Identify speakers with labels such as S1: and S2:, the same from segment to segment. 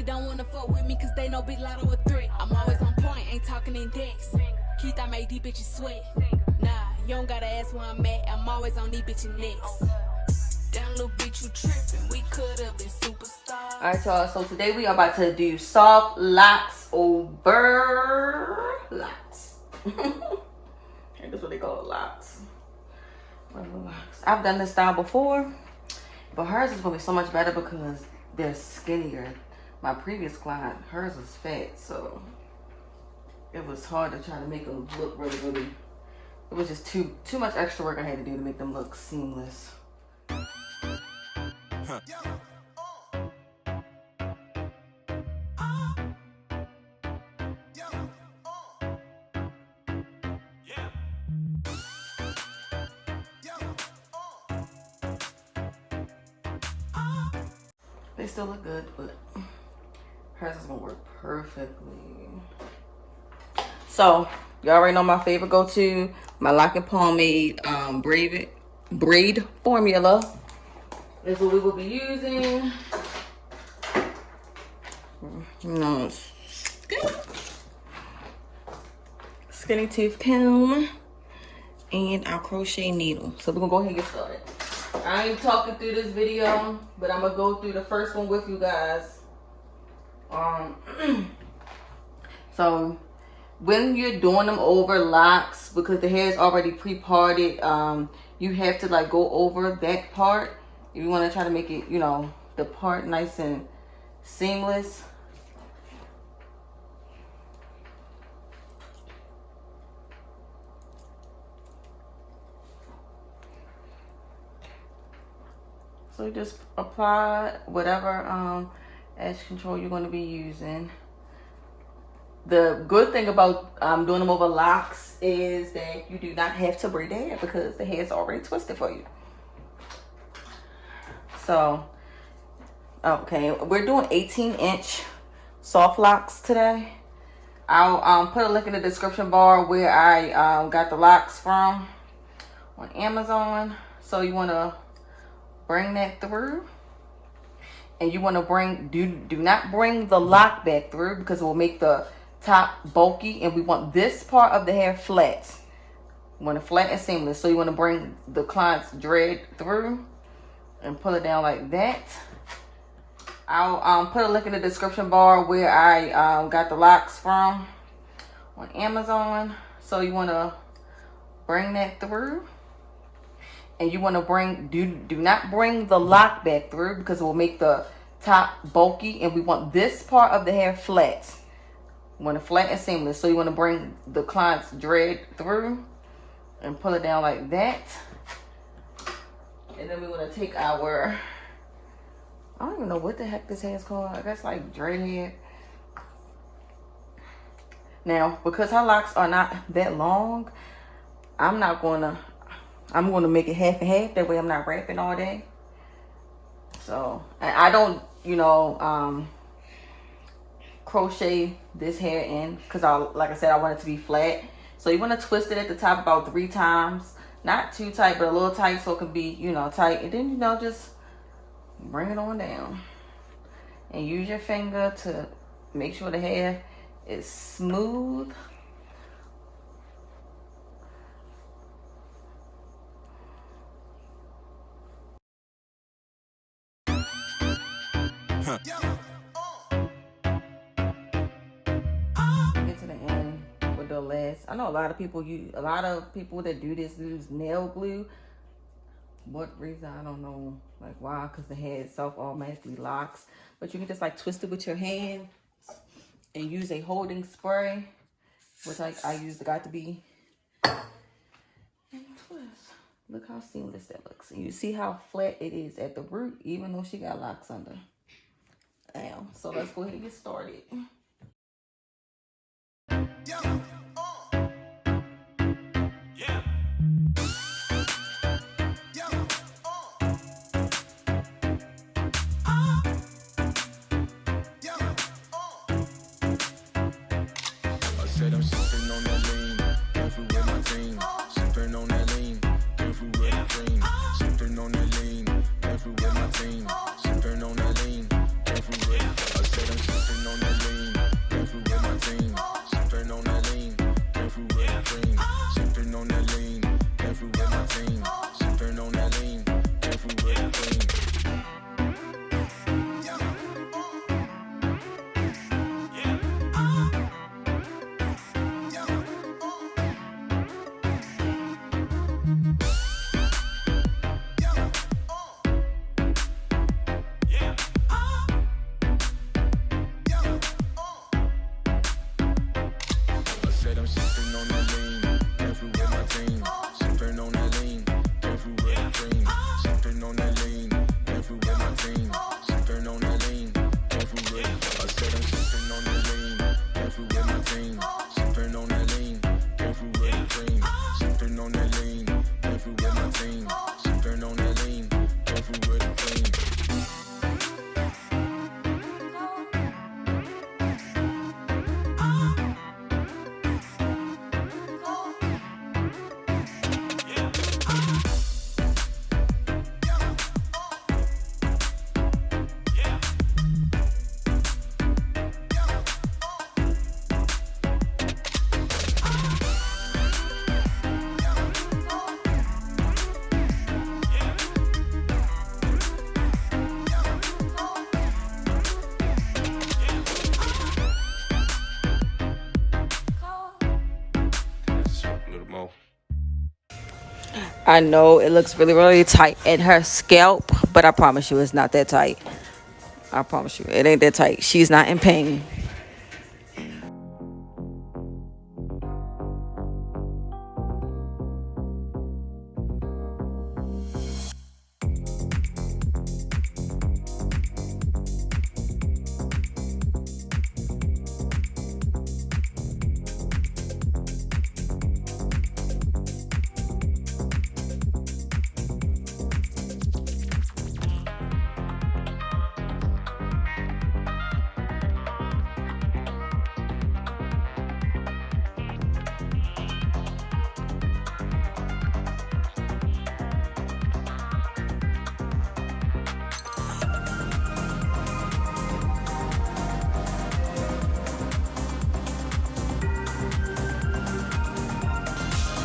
S1: don't wanna fuck with me cause they know big Latto a threat. I'm always on point, ain't talking in decks. Keith, I made these bitches sweat. Nah, you don't gotta ask where I'm at. I'm always on these bitches necks. Damn little bitch, you trippin'. We could've been superstars.
S2: Alright, y'all. So today we are about to do soft locks over locks. That's what they call it, locks. Locks. I've done this style before, but hers is gonna be so much better because they're skinnier. My previous client, hers was fat, so it was hard to try to make them look really. It was just too much extra work I had to do to make them look seamless. Huh. They still look good, but hers is gonna work perfectly. So, you already know my favorite go-to, my Lock and Pomade braid formula. This is what we will be using. No, skinny tooth comb and our crochet needle. So we're gonna go ahead and get started. I ain't talking through this video, but I'm gonna go through the first one with you guys. So when you're doing them over locks, because the hair is already pre-parted, you have to like go over that part if you want to try to make it, you know, the part nice and seamless. So just apply whatever edge control you're going to be using. The good thing about doing them over locks is that you do not have to braid the hair because the hair is already twisted for you. So, okay, we're doing 18-inch soft locks today. I'll put a link in the description bar where I got the locks from on Amazon. So you want to bring that through, and you want to bring do not bring the lock back through because it will make the top bulky, and we want this part of the hair flat. We want it flat and seamless. So you want to bring the client's dread through and pull it down like that. I'll put a link in the description bar where I got the locks from on Amazon. So you want to bring that through, and you want to bring do not bring the lock back through because it will make the top bulky, and we want this part of the hair flat. We want it flat and seamless. So you want to bring the client's dread through and pull it down like that. And then we're going to take our, I don't even know what the heck this hair is called. I guess like dread hair. Now, because her locks are not that long, I'm going to make it half and half. That way I'm not wrapping all day. So, and I don't, you know, crochet this hair in because like I said, I want it to be flat. So you want to twist it at the top about 3 times. Not too tight, but a little tight so it can be, you know, tight. And then, you know, just bring it on down. And use your finger to make sure the hair is smooth. Get to the end with the last. I know a lot of people that do this use nail glue. What reason, I don't know, like why, because the hair itself automatically locks. But you can just like twist it with your hand and use a holding spray, which I use the Got to Be, and twist. Look how seamless that looks. And you see how flat it is at the root, even though she got locks under. Damn. So let's go ahead and get started. Yeah.
S3: Said I'm sipping on that lean, careful with my team. Sipping on that lean, careful with the cream. Sipping on that lean, careful with my team. Sipping on that lean, careful with. I said I'm sipping
S2: I know it looks really, really tight in her scalp, but I promise you it's not that tight. I promise you it ain't that tight. She's not in pain.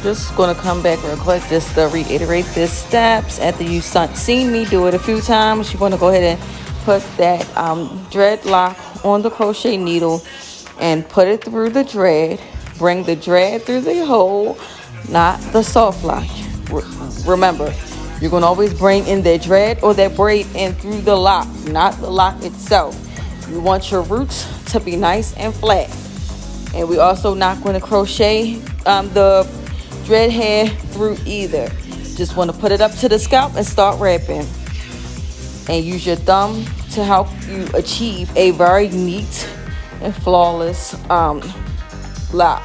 S2: Just gonna come back real quick just to reiterate the steps. After you've seen me do it a few times, you want to go ahead and put that dread lock on the crochet needle and put it through the dread. Bring the dread through the hole, not the soft lock. Remember, you're gonna always bring in that dread or that braid in through the lock, not the lock itself. You want your roots to be nice and flat. And we also not going to crochet the dread hair through either. Just want to put it up to the scalp and start wrapping. And use your thumb to help you achieve a very neat and flawless lock.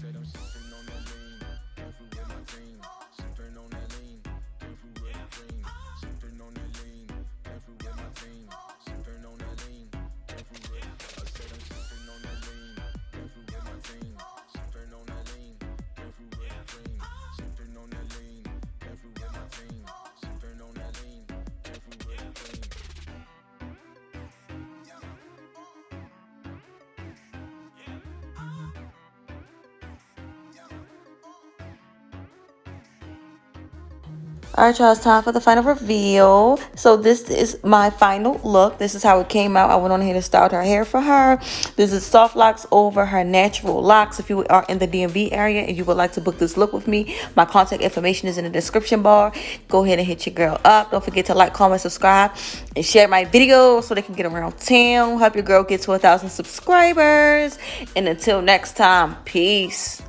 S3: Said I'm sipping on that lean, careful with my team. Sipping on that lean, careful with the cream. Sipping on that lean, careful with my team. Sipping on that lean.
S2: All right, y'all, it's time for the final reveal. So this is my final look. This is how it came out. I went on ahead and styled her hair for her. This is soft locks over her natural locks. If you are in the DMV area and you would like to book this look with me, my contact information is in the description bar. Go ahead and hit your girl up. Don't forget to like, comment, subscribe, and share my videos so they can get around town. Help your girl get to 1,000 subscribers. And until next time, peace.